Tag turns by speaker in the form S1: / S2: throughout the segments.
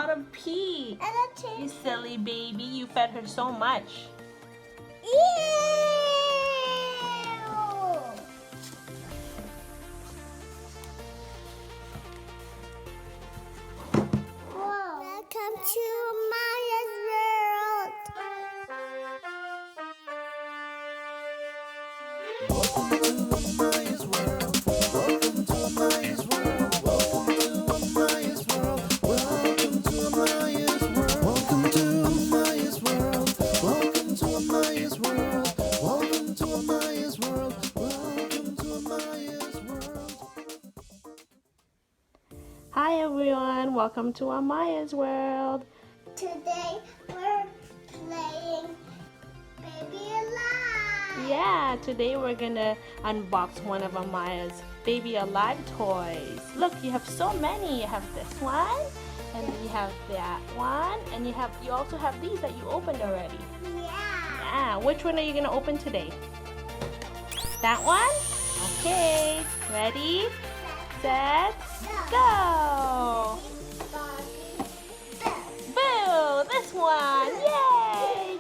S1: lot of pee. You silly baby, you fed her so much.
S2: Welcome to Amaya'S world.
S3: Welcome to Amaya'S world. Welcome to Amaya'S world. Welcome to Amaya'S world. Welcome to Amaya'S world. Welcome to Amaya'S world. Welcome to Amaya'S world.
S1: Hi everyone, welcome to Amaya'S world.
S2: Today we're playing babyalive.
S1: Yeah, today we're gonna unbox one of Amaya'S babyalive toys. Look, you have so many. You have this one, and then you have that one, and you also have these that you opened already.
S2: Yeah.
S1: Which one are you gonna open today? That one? Okay, ready, set, go! Boo! This one! Yay!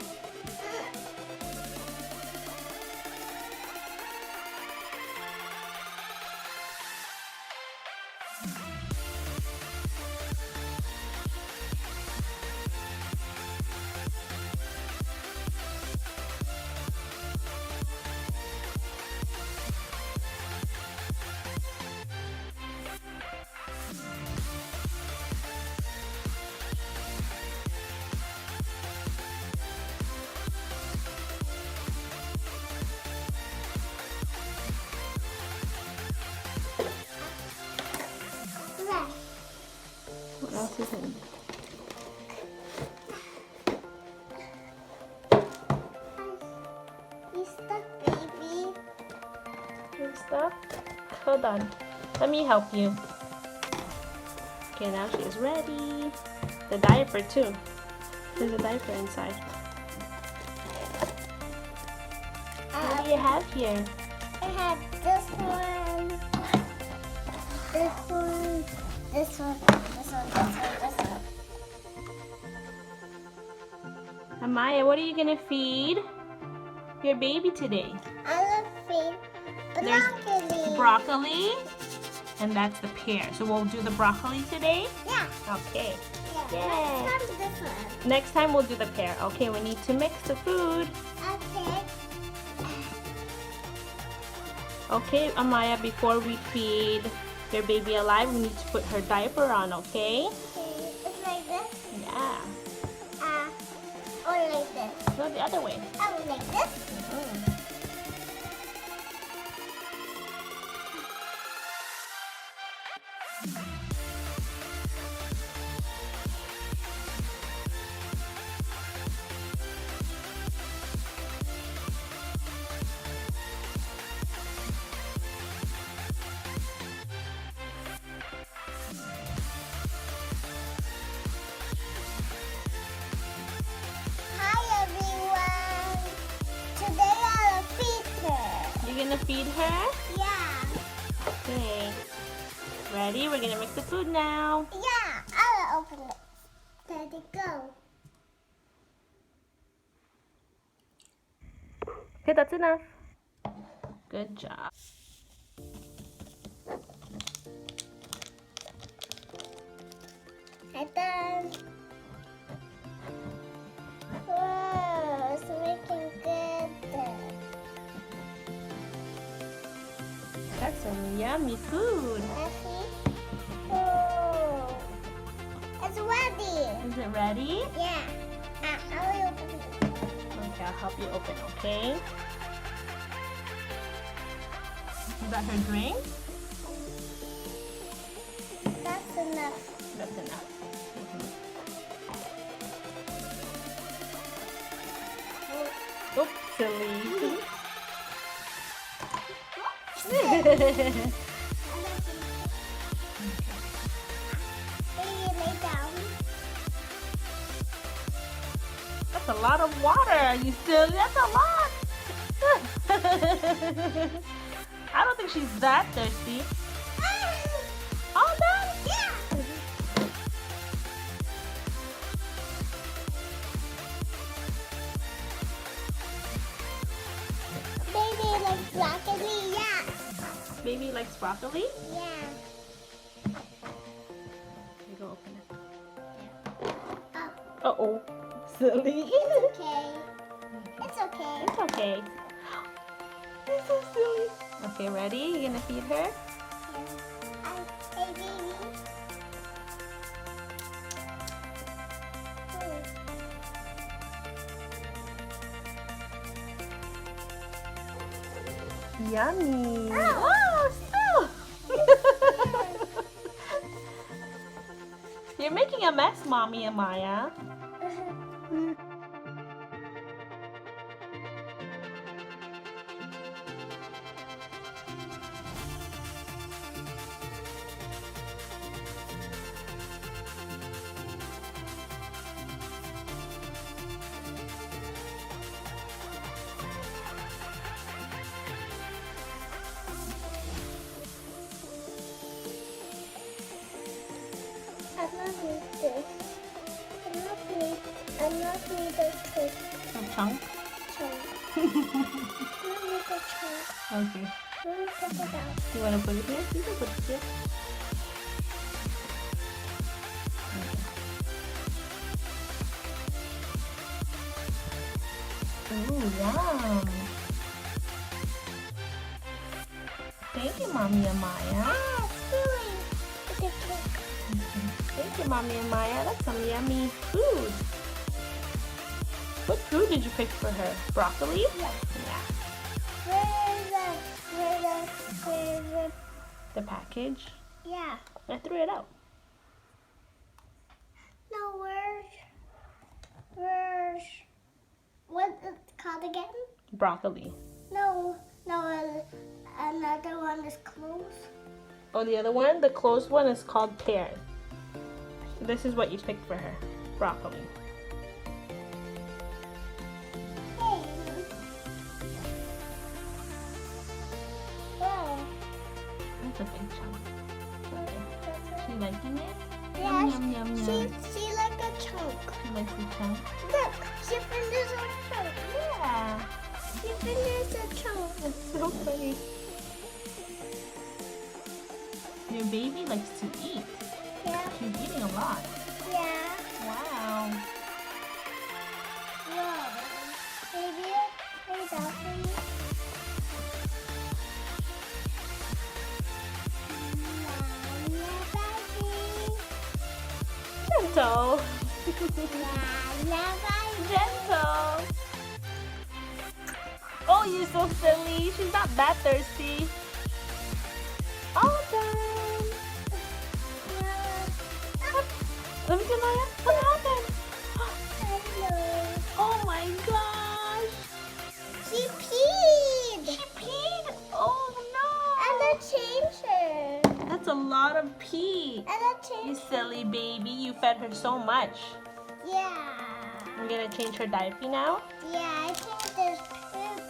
S1: What else is in?
S2: You stuck, baby.
S1: Your stuff? Hold on. Let me help you. Okay, now she is ready. The diaper too. There's a diaper inside. What do you have here?
S2: I have this one, this one, this one, this one, this one, this one.
S1: Amaya, what are you gonna feed your baby today?
S2: I love feed
S1: There's
S2: broccoli.
S1: Broccoli, and that's the pear. So we'll do the broccoli today?
S2: Yeah.
S1: Okay.
S2: Yeah.
S1: Yay.
S2: Let's try this one.
S1: Next time we'll do the pear. Okay, we need to mix the food.
S2: Okay.
S1: Okay, Amaya, before we feed your baby alive, we need to put her diaper on, okay?
S2: Okay. It's like this.
S1: Yeah.
S2: Or like this.
S1: No, the other way.
S2: Oh, like this. Hi everyone. Today I'll feed her.
S1: You're gonna feed her?
S2: Yeah.
S1: Okay. Ready? We're gonna mix the food now.
S2: Yeah. I'll open it. Let it go.
S1: Okay, that's enough. Good job.
S2: I'm done. Whoa, it's making good.
S1: That's some yummy food.
S2: Effie. Oh, it's ready.
S1: Is it ready?
S2: Yeah. I'll open it.
S1: Okay, I'll help you open, okay? Is that her drink?
S2: That's enough.
S1: That's enough. Oops, silly.
S2: Baby, lay down.
S1: That's a lot of water. You silly. That's a lot. I don't think she's that thirsty. All done?
S2: Yeah.
S1: baby likes broccoli?
S2: Yeah.
S1: You go open it.
S2: Oh,
S1: Uh-oh. Silly.
S2: okay. It's okay.
S1: It's okay. You're so silly. Okay, ready? You gonna feed her?
S2: Hey, baby.
S1: Yummy.
S2: Oh.
S1: still. You're making a mess, Mommy Amaya.
S2: I'm not need the cake
S1: A chunk?
S2: chunk. I'm not need the chunk.
S1: Okay.
S2: Let me take it out.
S1: You wanna put it here? You can put it here. Ooh, yum. Thank you, Mommy Amaya.
S2: Spoolie. It's a cake.
S1: Thank you, Mommy Amaya. That's some yummy food. What food did you pick for her? Broccoli?
S2: Yeah.
S1: Yeah.
S2: Where's
S1: The package?
S2: yeah.
S1: I threw it out.
S2: No, where's, what's it called again?
S1: Broccoli.
S2: No, another one is closed.
S1: Oh, the other one? The closed one is called pear. So this is what you picked for her. Broccoli.
S2: Hey. Wow.
S1: That's a big chunk. She liking it?
S2: Yeah,
S1: Yum, yum, yum, yum.
S2: she like a chunk.
S1: She likes the chunk.
S2: Look, she finished a chunk.
S1: Yeah.
S2: She finished a chunk.
S1: That's so funny. Your baby likes to eat.
S2: Yeah,
S1: She's eating a lot.
S2: yeah.
S1: Wow.
S2: Whoa. Baby, lay down for me.
S1: Gentle.
S2: La
S1: Gentle. Oh, you're so silly. She's not that thirsty. All done. Let me see, Maya. What happened? Oh my gosh.
S2: She peed.
S1: She peed. Oh
S2: And
S1: no.
S2: I changed her.
S1: That's a lot of pee.
S2: And I
S1: You
S2: changed.
S1: silly baby. You fed her so much.
S2: Yeah.
S1: I'm gonna change her diaper now.
S2: Yeah, I think there's poop.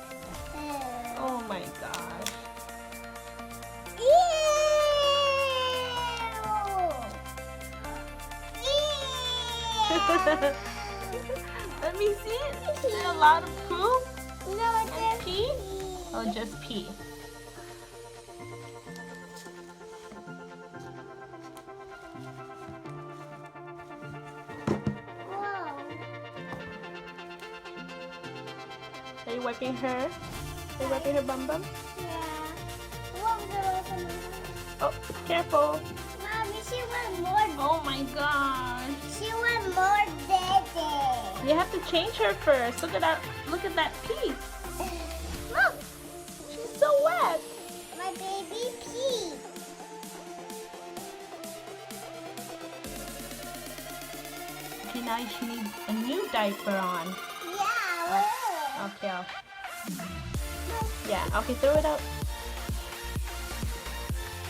S1: Oh my gosh.
S2: Ew. Ew.
S1: Let me see. Is there a lot of poop?
S2: No,
S1: And
S2: just
S1: pee? Oh, just pee.
S2: Whoa.
S1: Are you wiping her? Are you wiping her bum bum?
S2: Yeah. Whoa, there was
S1: Oh, careful.
S2: Mommy, she want more.
S1: Oh my gosh.
S2: She want more daddy.
S1: You have to change her first. Look at that. Look at that pee. Look. She's so wet.
S2: My baby pee.
S1: Okay, now she needs a new diaper on.
S2: Yeah.
S1: Okay. Yeah. Okay, throw it out.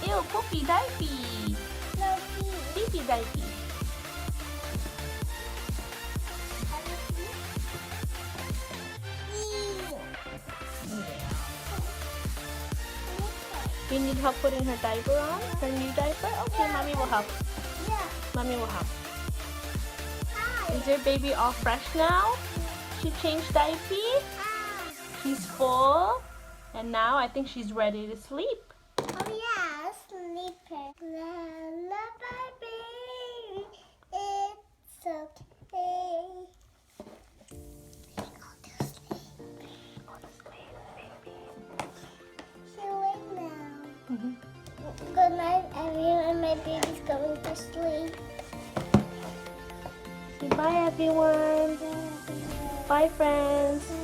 S1: Ew, poopy diaper.
S2: No pee.
S1: Pee diaper. Do you need help putting her diaper on? Her new diaper? Okay, mommy will help.
S2: Yeah.
S1: Mommy will help.
S2: Hi.
S1: Is your baby all fresh now? She changed diaper.
S2: Ah.
S1: She's full. And now I think she's ready to sleep.
S2: I'm Lullaby, baby, it's okay. Go to sleep.
S1: Go to sleep, baby.
S2: She awake now. Good night, everyone. My baby's going to sleep.
S1: Say bye, everyone. Bye, friends.